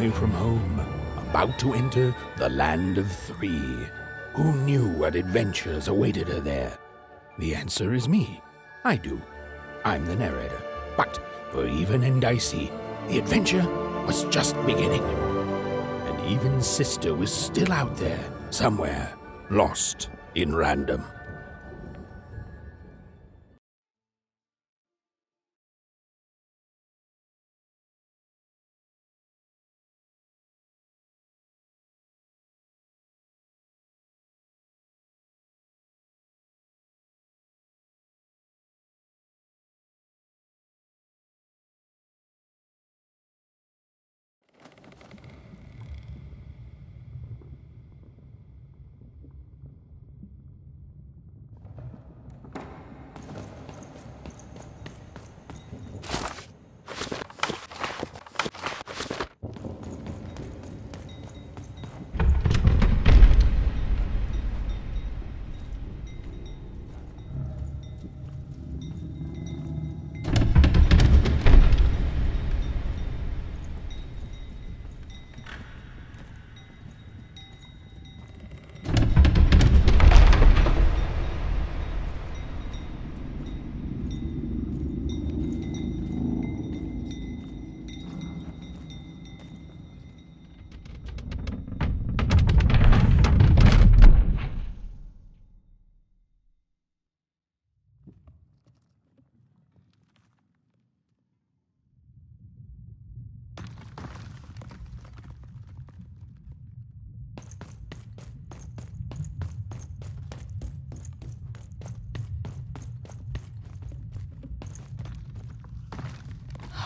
away from home, about to enter the Land of Three. Who knew what adventures awaited her there? The answer is me. I do. I'm the narrator. But for Even and Dicey, the adventure was just beginning. And Even's sister was still out there, somewhere, lost in random.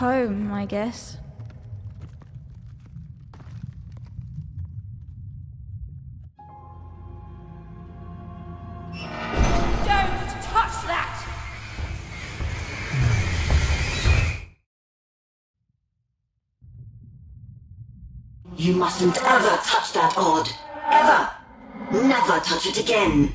Home, I guess. Don't touch that! You mustn't ever touch that odd. Ever! Never touch it again.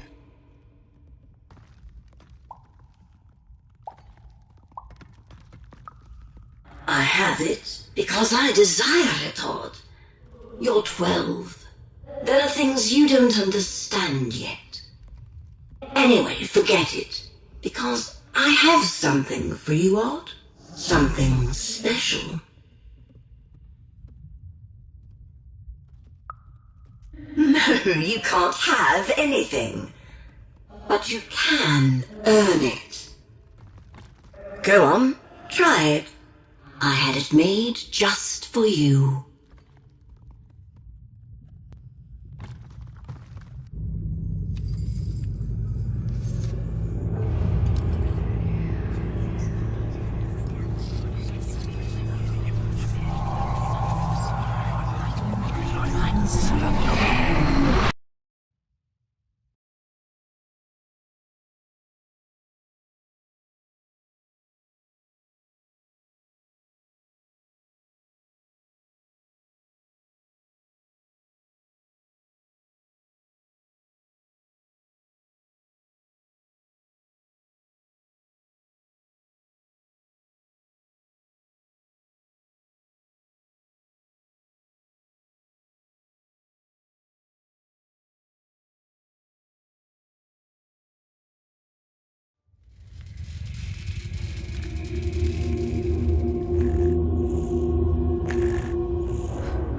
I have it because I desire it, Odd. You're 12. There are things you don't understand yet. Anyway, forget it. Because I have something for you, Odd. Something special. No, you can't have anything. But you can earn it. Go on, try it. I had it made just for you.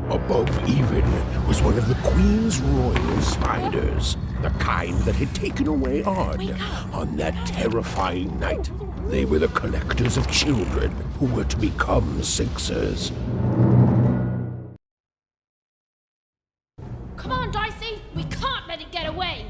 Above Even was one of the Queen's royal spiders, the kind that had taken away Odd on that terrifying night. They were the collectors of children who were to become Sixers. Come on, Dicey! We can't let it get away!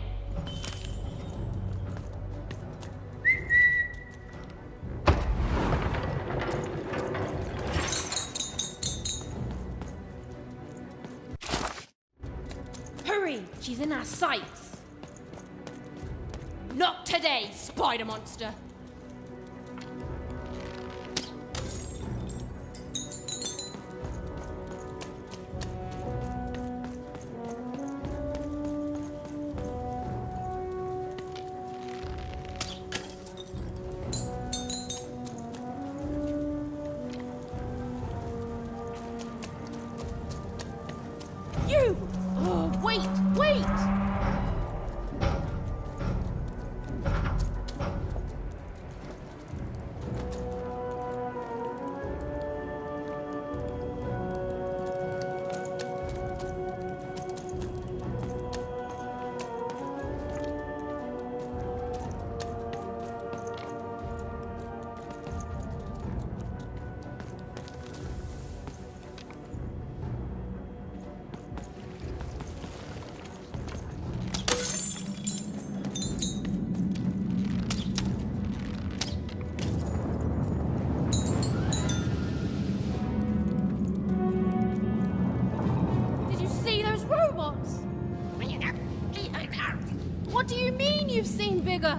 Hurry! She's in our sights! Not today, spider monster! Wait! Wait! Did you see those robots? What do you mean you've seen bigger?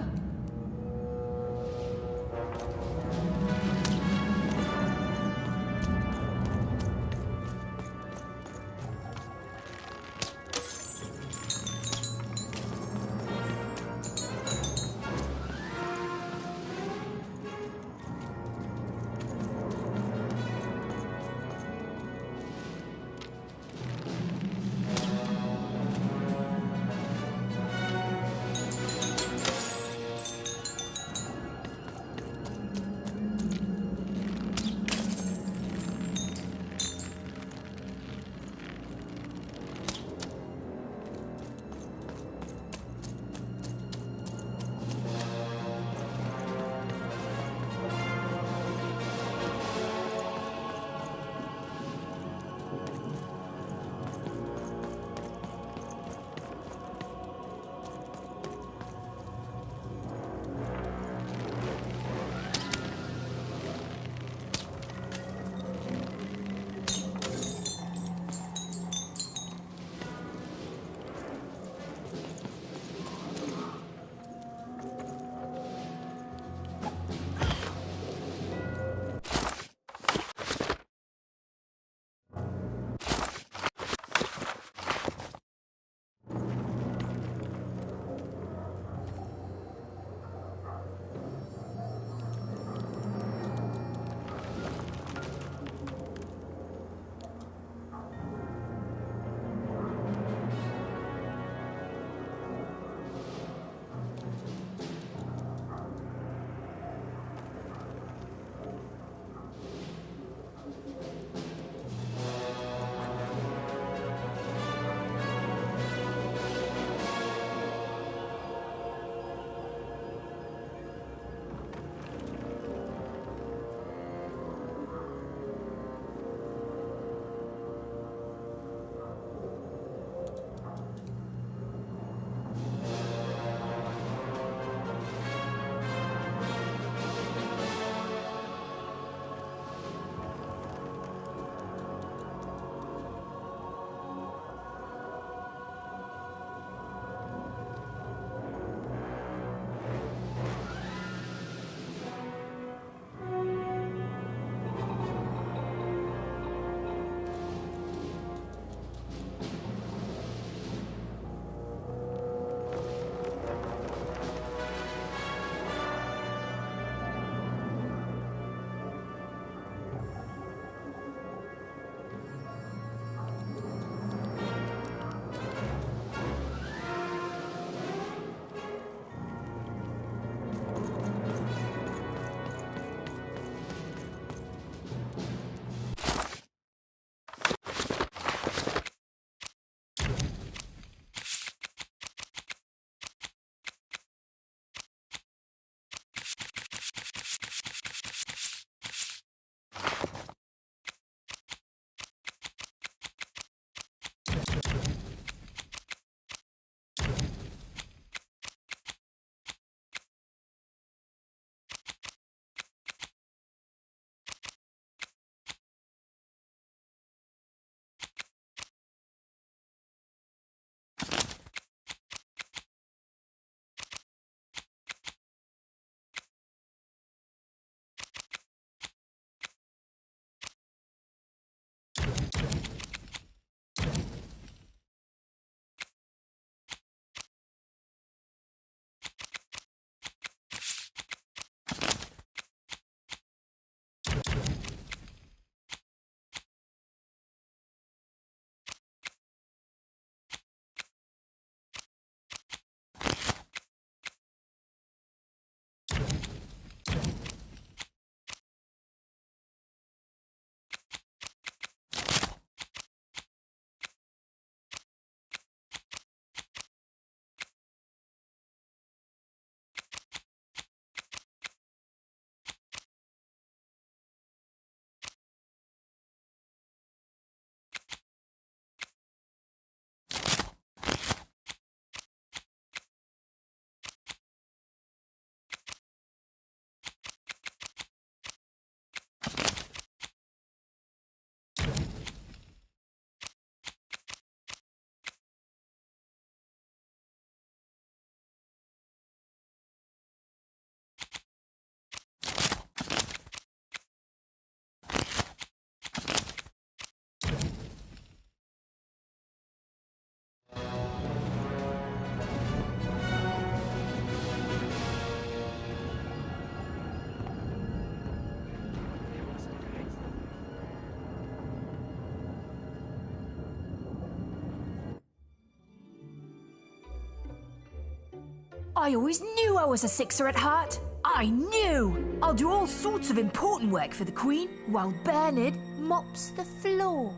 I always knew I was a sixer at heart. I knew! I'll do all sorts of important work for the Queen while Bernard mops the floor.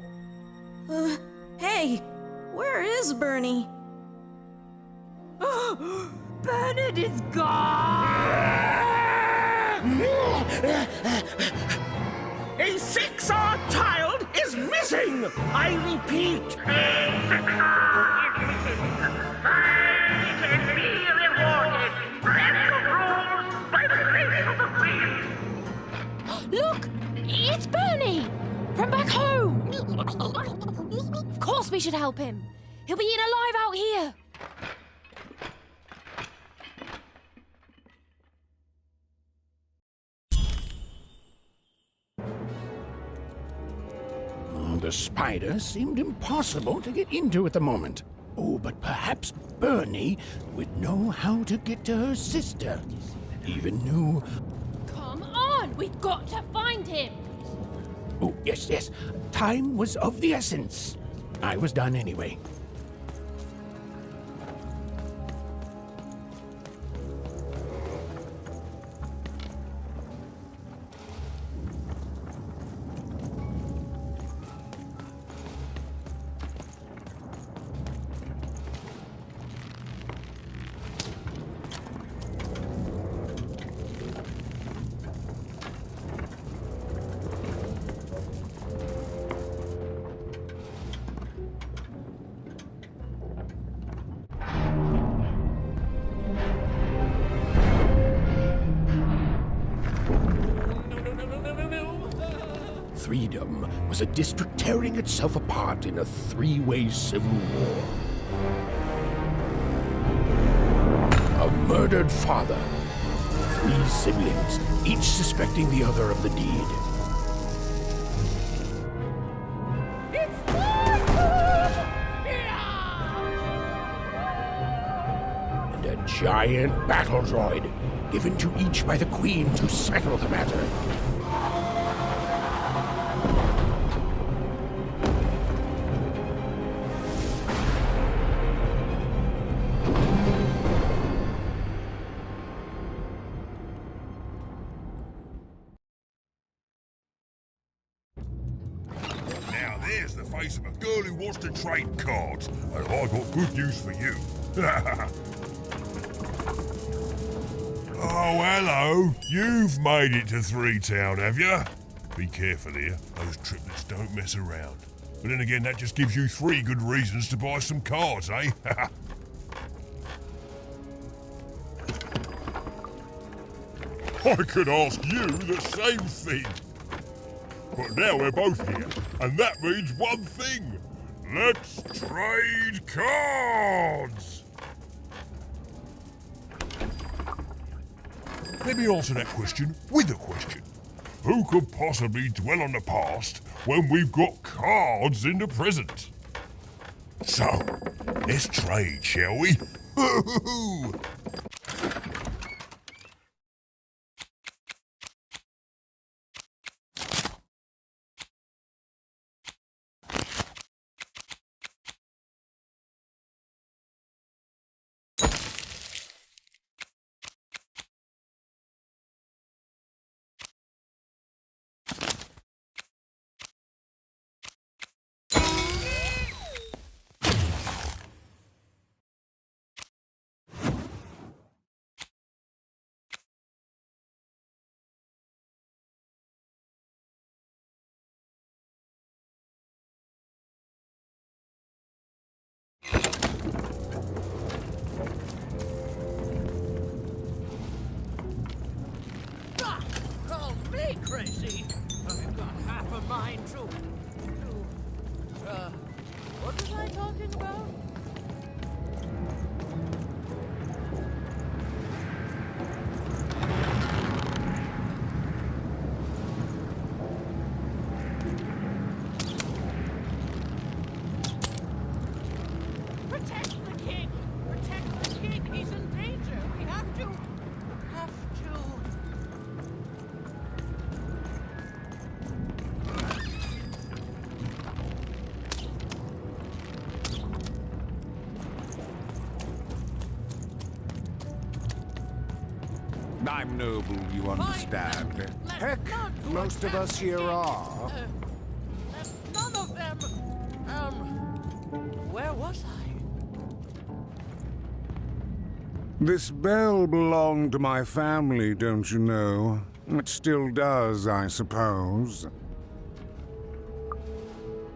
Hey, where is Bernie? Bernard is gone! A six-odd child is missing! I repeat, a six-odd is missing. I can be rewarded. Rescue rules by the grace of the Queen. Look! It's Bernie! From back home! Of course we should help him. He'll be eaten alive out here. The spider seemed impossible to get into at the moment. Oh, but perhaps Bernie would know how to get to her sister. Even knew... Come on! We've got to find him! Oh, yes. Time was of the essence. I was done anyway. Freedom was a district tearing itself apart in a three-way civil war. A murdered father, 3 siblings, each suspecting the other of the deed. And a giant battle droid, given to each by the Queen to settle the matter. There's the face of a girl who wants to trade cards, and I got good news for you. Oh, hello. You've made it to Three Town, have you? Be careful here. Those triplets don't mess around. But then again, that just gives you 3 good reasons to buy some cards, eh? I could ask you the same thing. But now we're both here, and that means one thing. Let's trade cards! Let me answer that question with a question. Who could possibly dwell on the past when we've got cards in the present? So, let's trade, shall we? call me crazy. I've got half a mind to... what was I talking about? Protect the king! Protect the king! He's in danger! We have to... I'm noble, you understand. Heck, most of us here are. Let none of them. Where was I? This bell belonged to my family, don't you know? It still does, I suppose.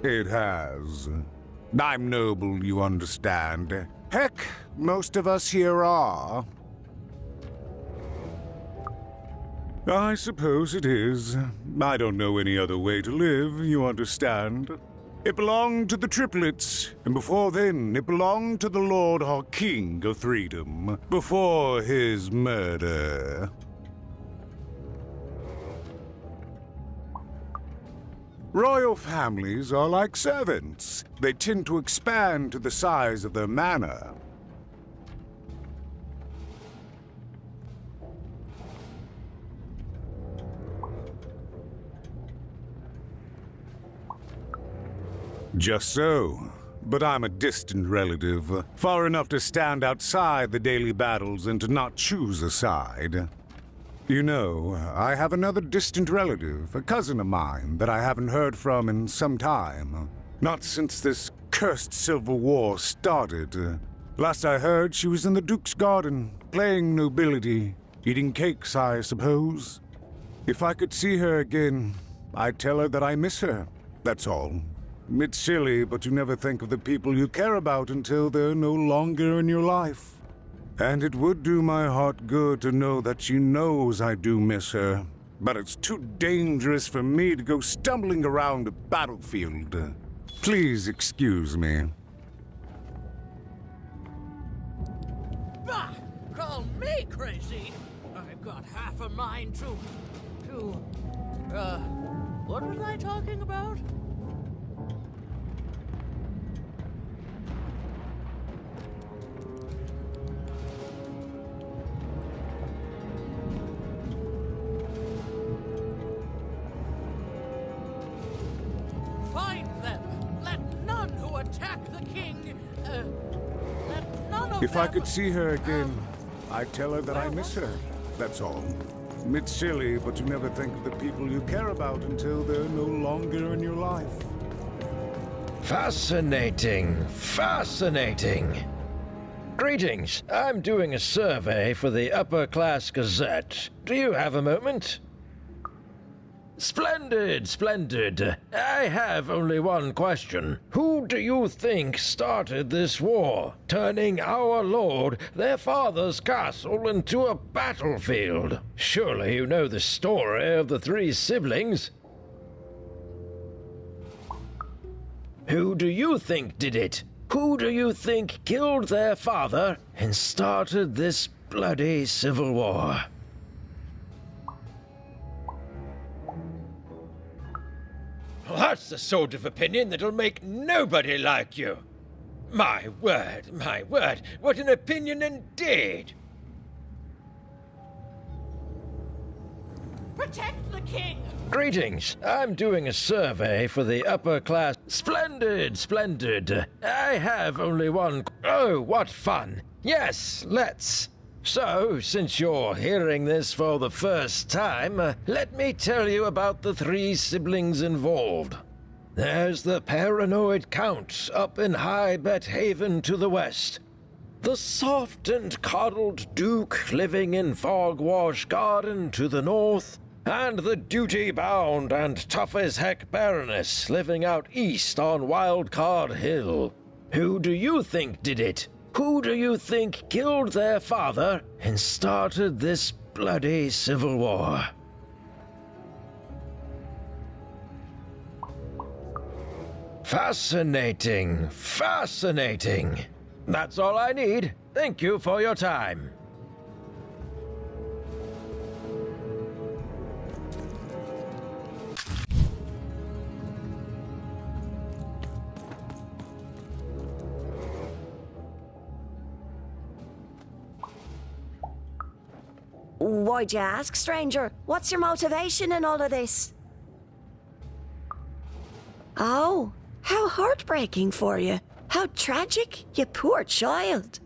It has. I'm noble, you understand. Heck, most of us here are. I suppose it is. I don't know any other way to live, you understand. It belonged to the triplets, and before then it belonged to the Lord our King of Freedom, before his murder. Royal families are like servants. They tend to expand to the size of their manor. Just so. But I'm a distant relative, far enough to stand outside the daily battles and to not choose a side. You know, I have another distant relative, a cousin of mine, that I haven't heard from in some time. Not since this cursed Civil War started. Last I heard, she was in the Duke's garden, playing nobility, eating cakes, I suppose. If I could see her again, I'd tell her that I miss her, that's all. It's silly, but you never think of the people you care about until they're no longer in your life. And it would do my heart good to know that she knows I do miss her. But it's too dangerous for me to go stumbling around a battlefield. Please excuse me. Bah! Call me crazy. I've got half a mind to... what was I talking about? Find them! Let none who attack the king, let none of If them... I could see her again, I'd tell her that I miss her. That's all. It's silly, but you never think of the people you care about until they're no longer in your life. Fascinating. Fascinating. Greetings. I'm doing a survey for the Upper Class Gazette. Do you have a moment? Splendid, splendid. I have only one question. Who do you think started this war, turning our lord, their father's castle, into a battlefield? Surely you know the story of the three siblings. Who do you think did it? Who do you think killed their father and started this bloody civil war? That's the sort of opinion that'll make nobody like you. My word, what an opinion indeed! Protect the king! Greetings. I'm doing a survey for the upper class. Splendid, splendid. I have only one. Oh, what fun. Yes, let's. So, since you're hearing this for the first time, let me tell you about the three siblings involved. There's the paranoid Count up in High Bet Haven to the west. The soft and coddled Duke living in Fogwash Garden to the north. And the duty-bound and tough-as-heck Baroness living out east on Wildcard Hill. Who do you think did it? Who do you think killed their father and started this bloody civil war? Fascinating, fascinating. That's all I need. Thank you for your time. Why'd you ask, stranger? What's your motivation in all of this? Oh, how heartbreaking for you. How tragic, you poor child.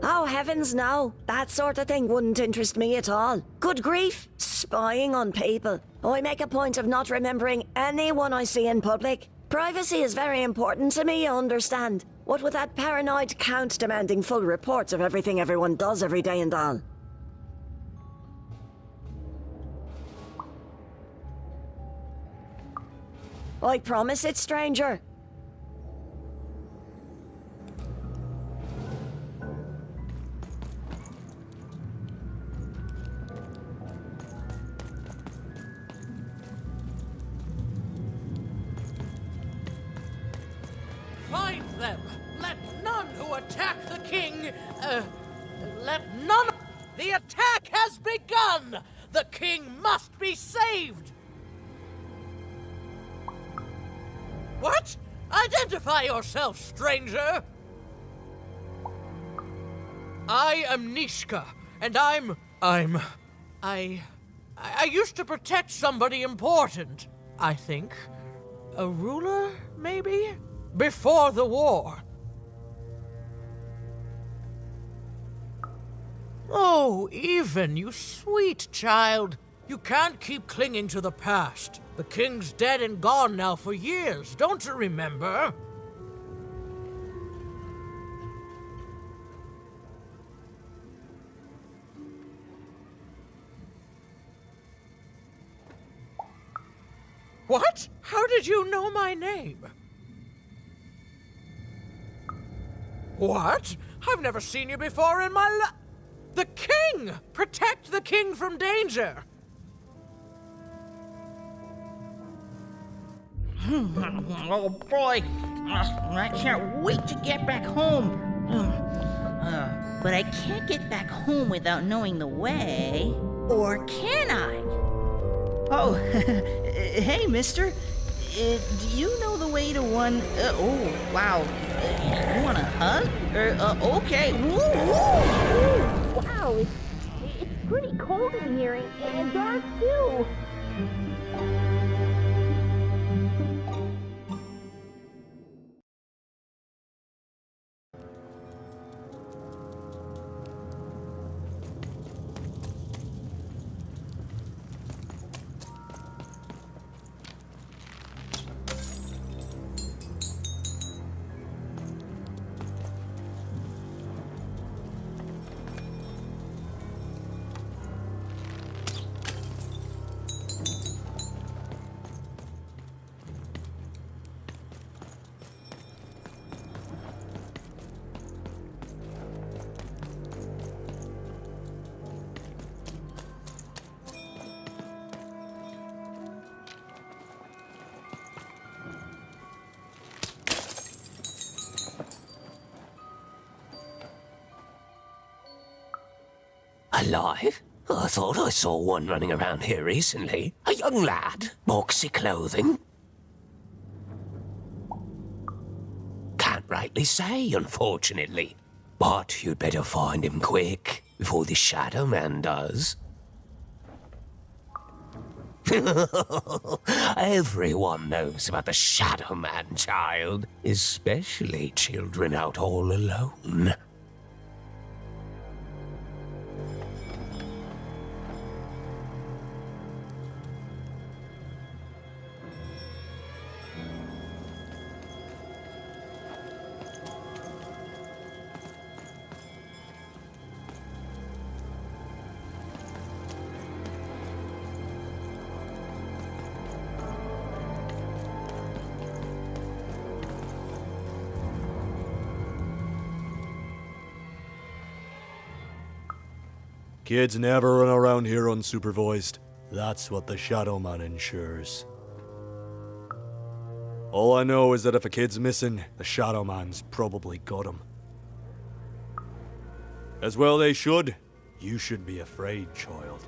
Oh, heavens no. That sort of thing wouldn't interest me at all. Good grief, spying on people. I make a point of not remembering anyone I see in public. Privacy is very important to me, you understand. What with that paranoid count demanding full reports of everything everyone does every day and all. I promise it, stranger. Find them! Let none who attack the king, let none... The attack has begun! The king must be saved! What? Identify yourself, stranger! I am Nishka, and I used to protect somebody important, I think. A ruler, maybe? Before the war. Oh, Even, you sweet child. You can't keep clinging to the past. The king's dead and gone now for years, don't you remember? What? How did you know my name? What? I've never seen you before in my life. The king! Protect the king from danger! Oh boy, I can't wait to get back home. But I can't get back home without knowing the way. Or can I? Oh, hey, mister. Do you know the way to one... oh, wow. You want a hug? Okay. Woo, woo. Wow, it's pretty cold in here and dark too. Alive? I thought I saw one running around here recently. A young lad, boxy clothing. Can't rightly say, unfortunately. But you'd better find him quick, before the Shadow Man does. Everyone knows about the Shadow Man, child. Especially children out all alone. Kids never run around here unsupervised. That's what the Shadow Man ensures. All I know is that if a kid's missing, the Shadow Man's probably got him. As well they should. You shouldn't be afraid, child.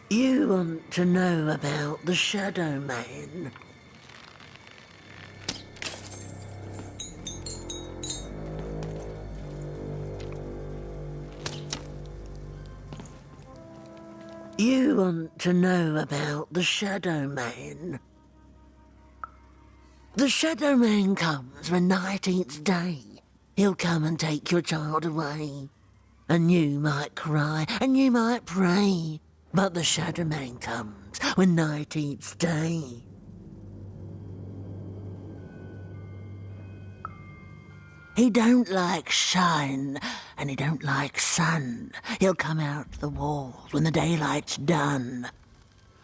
You want to know about the Shadow Man? You want to know about the Shadow Man? The Shadow Man comes when night eats day. He'll come and take your child away. And you might cry, and you might pray. But the Shadow Man comes when night eats day. He don't like shine, and he don't like sun. He'll come out the walls when the daylight's done.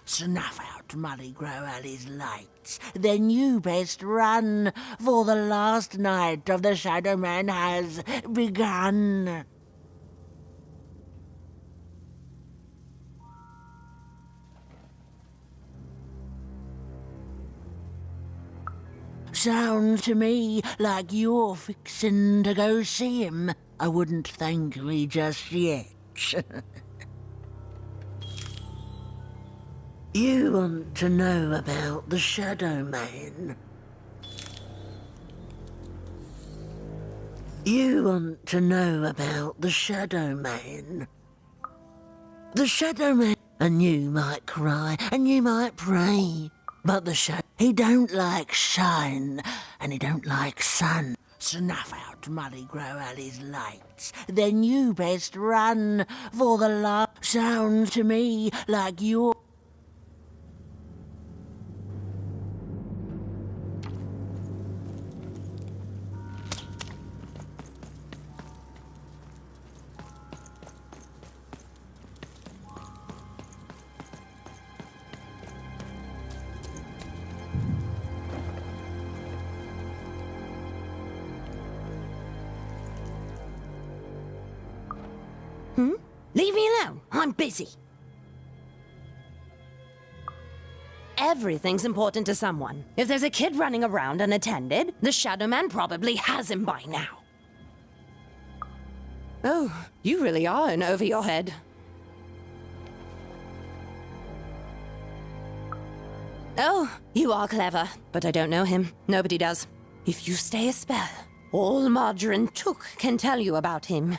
Snuff out Molly Grow Alley's lights, then you best run, for the last night of the Shadow Man has begun. Sounds to me like you're fixin' to go see him. I wouldn't thank me just yet. You want to know about the Shadow Man? You want to know about the Shadow Man? The Shadow Man, and you might cry, and you might pray. But the Shadow, he don't like shine, and he don't like sun. Snuff out Molly Grow Alley's lights, then you best run, for the last sounds to me like you're... Leave me alone. I'm busy. Everything's important to someone. If there's a kid running around unattended, the Shadow Man probably has him by now. Oh, you really are in over your head. Oh, you are clever, but I don't know him. Nobody does. If you stay a spell, all Margarine Took can tell you about him.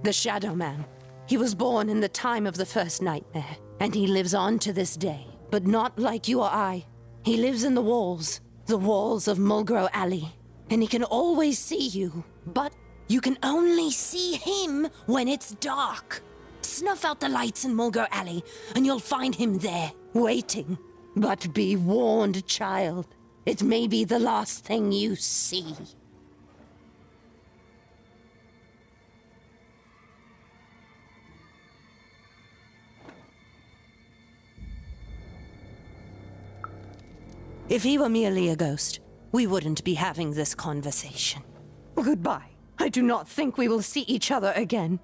The Shadow Man. He was born in the time of the first nightmare, and he lives on to this day. But not like you or I. He lives in the walls of Mulgrow Alley. And he can always see you, but you can only see him when it's dark. Snuff out the lights in Mulgrow Alley, and you'll find him there, waiting. But be warned, child. It may be the last thing you see. If he were merely a ghost, we wouldn't be having this conversation. Goodbye. I do not think we will see each other again.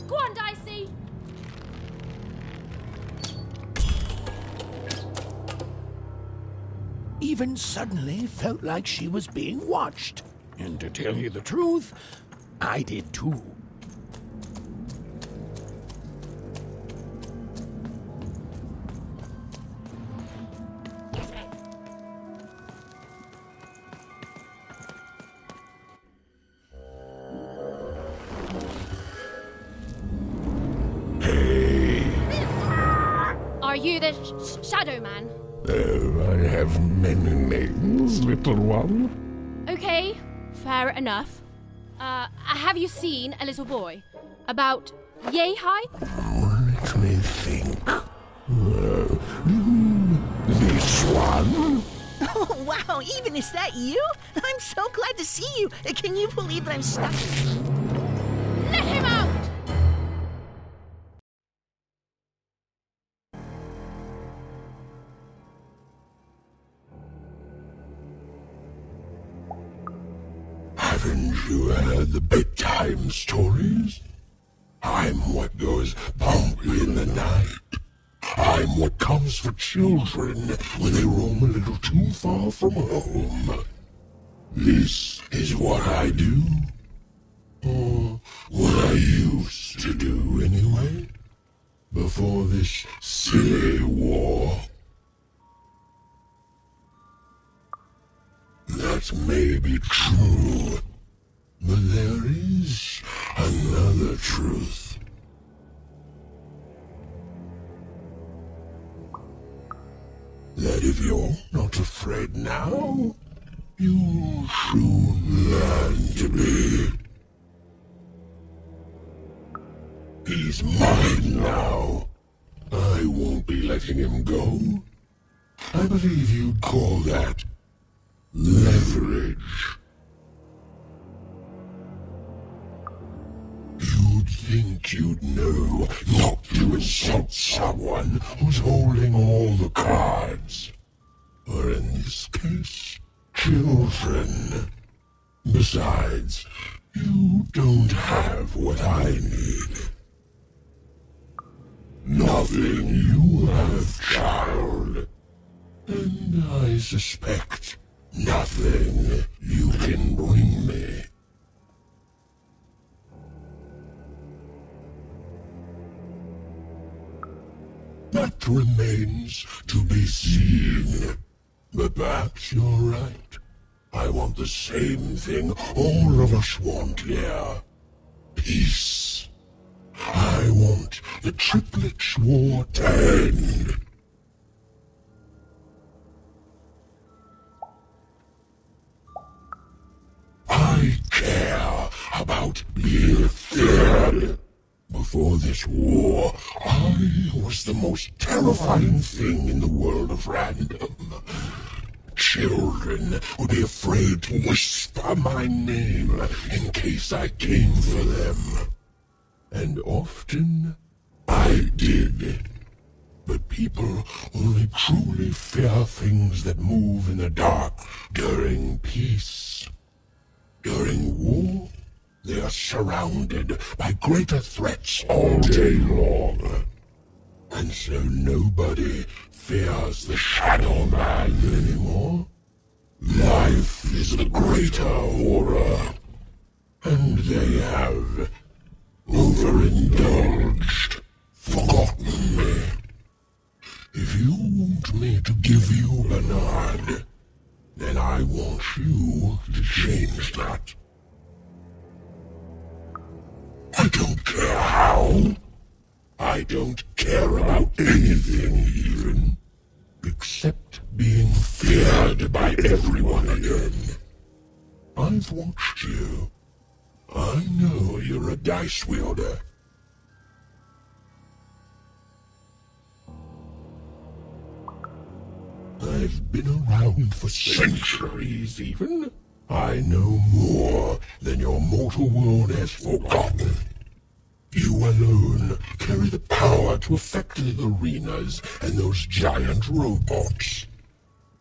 Go on, Dicey! Even suddenly felt like she was being watched. And to tell you the truth, I did too. Are you the Shadow Man? I have many names, little one. Okay, fair enough. Have you seen a little boy? About yay high? Let me think. This one? Oh, wow, even is that you? I'm so glad to see you. Can you believe that I'm stuck? Let him out! Haven't you heard the bedtime stories? I'm what goes bump in the night. I'm what comes for children when they roam a little too far from home. This is what I do. Or what I used to do anyway. Before this silly war. That may be true, but there is another truth. That if you're not afraid now, you'll soon learn to be. He's mine now. I won't be letting him go. I believe you'd call that leverage. You'd think you'd know not to insult someone who's holding all the cards. Or in this case, children. Besides, you don't have what I need. Nothing you have, child. And I suspect nothing you can bring me. That remains to be seen. But perhaps you're right. I want the same thing all of us want here. Peace. I want the Triplets' War to end. I care about being feared. Before this war, I was the most terrifying thing in the world of random. Children would be afraid to whisper my name in case I came for them. And often, I did. But people only truly fear things that move in the dark during peace. During war, they are surrounded by greater threats all day long. And so nobody fears the Shadow Man anymore. Life is the greater horror. And they have overindulged, forgotten me. If you want me to give you Bernard, then I want you to change that. I don't care how. I don't care about anything even, except being feared by everyone again. I've watched you. I know you're a dice wielder. I've been around for centuries even. I know more than your mortal world has forgotten. You alone carry the power to affect the arenas and those giant robots.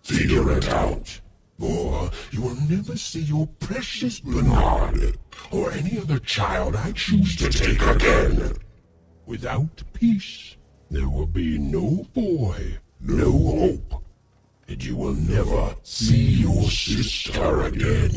Figure it out, or you will never see your precious Bernard or any other child I choose to take again. Without peace, there will be no boy, no hope, and you will never see your sister again.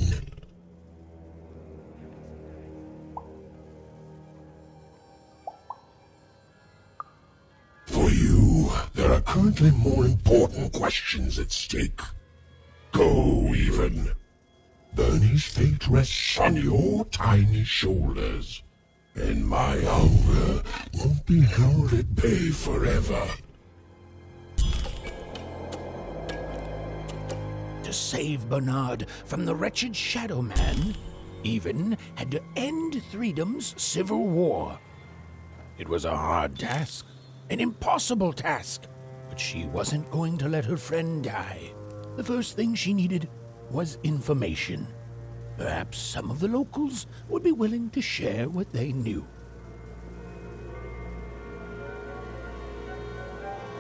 For you, there are currently more important questions at stake. Go, even. Bernie's fate rests on your tiny shoulders, and my hunger won't be held at bay forever. To save Bernard from the wretched Shadow Man, Even had to end Threedom's civil war. It was a hard task, an impossible task, but she wasn't going to let her friend die. The first thing she needed was information. Perhaps some of the locals would be willing to share what they knew.